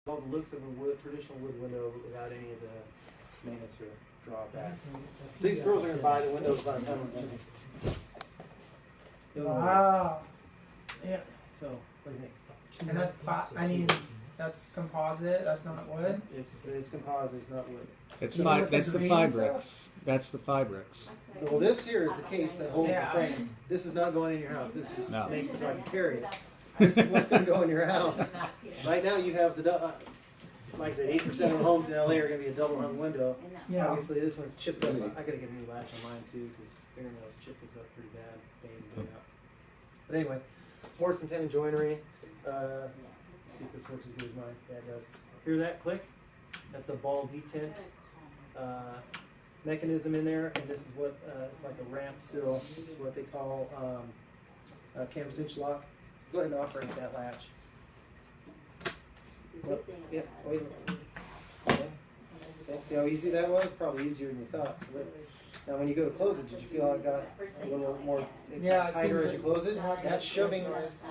all the looks of a traditional wood window, but without any of the maintenance or drawbacks. These girls are going to buy the windows by the time we're done. Wow. Yeah. So, what do you think? And that's that's composite. That's not wood. It's composite. It's not wood. That's the Fibrix. That's the Fibrix. Well, this here is the case that holds the frame. This is not going in your house. This is makes it so I can carry it. This is what's going to go in your house. Right now, you have the like I said, 8% of the homes in LA are going to be a double hung window. Yeah. Obviously, this one's chipped up. I got to get a new latch on mine too because fingernails chipped this up pretty bad. But anyway, mortise and tenon joinery. See if this works as good as mine. Yeah, it does. Hear that click? That's a ball detent mechanism in there, and this is what it's like a ramp sill. This is what they call a cam cinch lock. So go ahead and operate that latch. Oh, yeah, wait. Okay. See how easy that was? Probably easier than you thought. Now, when you go to close it, did you feel it got a little more tighter as you close it? That's shoving,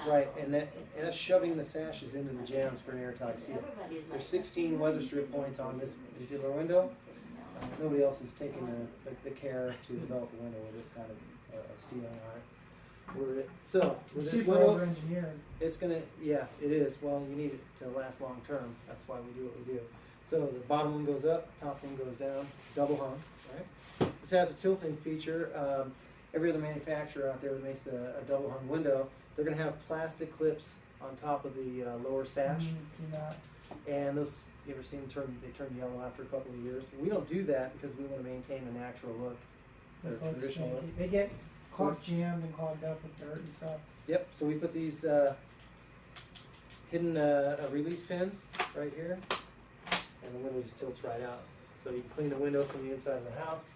right, and that's shoving the sashes into the jambs for an airtight seal. There's 16 weather strip points on this particular window. Nobody else has taken the care to develop a window with this kind of sealing on it. So, with this window, it's going to, yeah, it is. Well, you need it to last long term. That's why we do what we do. So, the bottom one goes up, top one goes down. It's double hung, right? This has a tilting feature. Every other manufacturer out there that makes a double hung window, they're going to have plastic clips on top of the lower sash. And those, you ever seen them they turn yellow after a couple of years? We don't do that because we want to maintain the natural look, the traditional look. They get jammed and clogged up with dirt and stuff. Yep, so we put these hidden release pins right here, and the window just tilts right out. So you can clean the window from the inside of the house,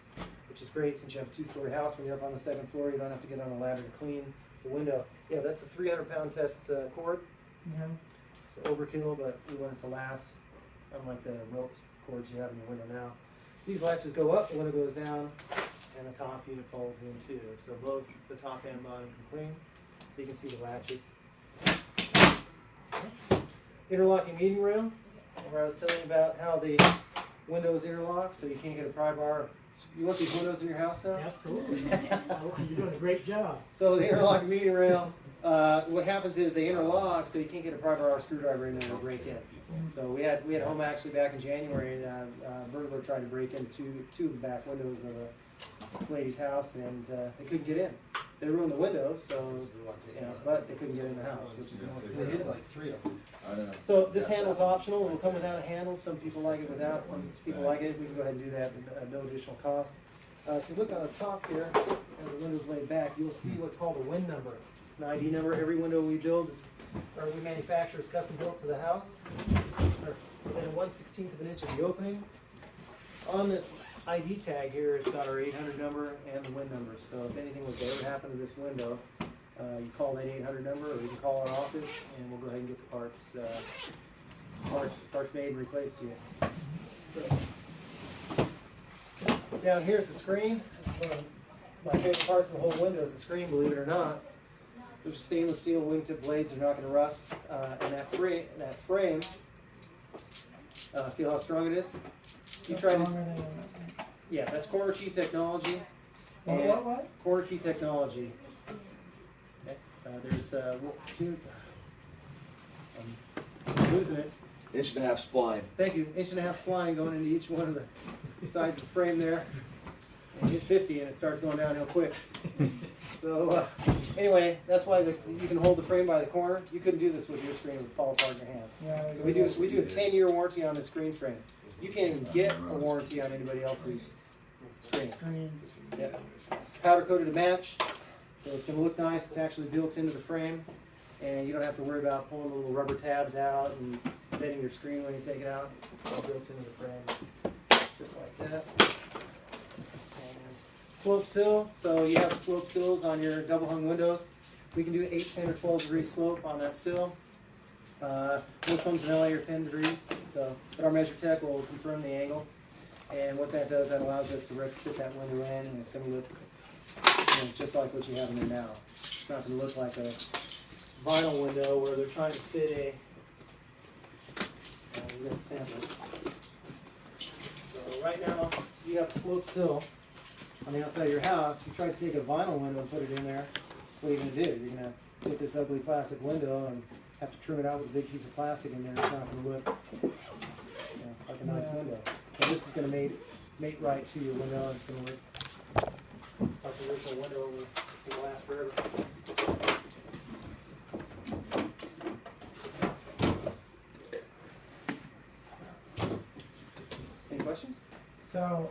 which is great since you have a 2-story house. When you're up on the 2nd floor, you don't have to get on a ladder to clean the window. Yeah, that's a 300-pound test cord. Yeah. It's overkill, but we want it to last, unlike the rope cords you have in your window now. These latches go up, the window goes down, and the top unit folds in too. So both the top and bottom can clean. So you can see the latches. Interlocking meeting rail, where I was telling you about how the windows interlock so you can't get a pry bar. You want these windows in your house now? Absolutely. You're doing a great job. So the interlocking meeting rail, what happens is they interlock so you can't get a pry bar or screwdriver in there to break in. So we had a home actually back in January. A burglar tried to break into two of the back windows of this lady's house, and they couldn't get in. They ruined the windows, so but they couldn't get in the house, which is the most important. Like 3 of them. So this handle's optional. It will come without a handle. Some people like it without. Some people like it. We can go ahead and do that at no additional cost. If you look on the top here, as the window's laid back, you'll see what's called a win number. It's an ID number. Every window we build or we manufacture is custom built to the house, or within a 1/16 of an inch of the opening. On this ID tag here, it's got our 800 number and the win number. So if anything was to ever happen to this window, you call that 800 number, or you can call our office, and we'll go ahead and get the parts made and replaced to you. So down here's the screen. My favorite parts of the whole window is the screen, believe it or not. Those are stainless steel wingtip blades. They're not going to rust. And that frame, feel how strong it is? You try to, yeah, that's corner key technology. What? Corner key technology. Okay. There's two. I'm losing it. 1.5 spline. Thank you. 1.5 spline going into each one of the sides of the frame there. And you hit 50 and it starts going downhill quick. So anyway, that's why you can hold the frame by the corner. You couldn't do this with your screen; it would fall apart in your hands. Yeah, so we do a 10-year warranty on the screen frame. You can't even get a warranty on anybody else's screen. Yeah. Powder coated to match, so it's going to look nice. It's actually built into the frame, and you don't have to worry about pulling the little rubber tabs out and bending your screen when you take it out. It's all built into the frame, just like that. Slope sill, so you have slope sills on your double hung windows. We can do 8, 10, or 12 degree slope on that sill. Most homes in LA are 10 degrees, so but our measure tech will confirm the angle. And what that does, that allows us to fit that window in, and it's going to look just like what you have in there now. It's not going to look like a vinyl window where they're trying to fit We got the samples. So right now, you got the sloped sill on the outside of your house. If you tried to take a vinyl window and put it in there, what are you gonna do? You're gonna get this ugly plastic window and have to trim it out with a big piece of plastic in there. It's not gonna look like a nice window. So this is gonna mate right to your window, and it's gonna look like the original window. It's gonna last forever. Any questions? So,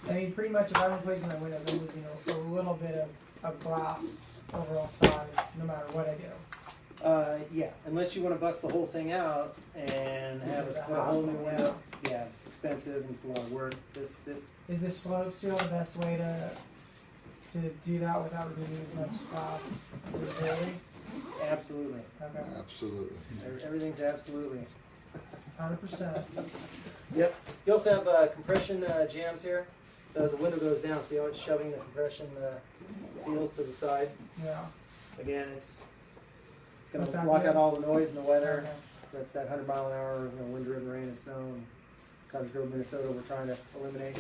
I mean, pretty much if I'm replacing my windows, I'm losing a little bit of glass overall size, no matter what I do. Yeah, unless you want to bust the whole thing out and have us put a whole new window. Yeah, it's expensive and it's a lot of work. This Is this slope seal the best way to do that without removing as much glass visibility? absolutely. Okay, Absolutely. Everything's absolutely. 100%. Yep. You also have compression jams here. So as the window goes down, see how it's shoving the compression seals to the side. Yeah. Again, it's going What's to that block do? out all the noise and the weather. Okay. That's that 100-mile-an-hour wind-driven rain and snow. And Cottage Grove, Minnesota, we're trying to eliminate.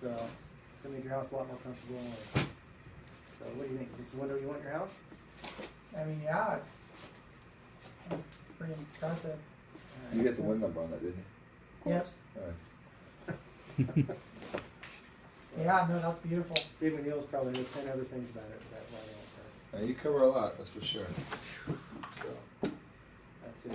So it's going to make your house a lot more comfortable. So what do you think? Is this the window you want in your house? I mean, yeah, it's pretty impressive. You got the win number on that, didn't you? Of course. Alright. Yeah, no, that's beautiful. Dave McNeil's probably knows 10 other things about it. That You cover a lot, that's for sure. so that's it.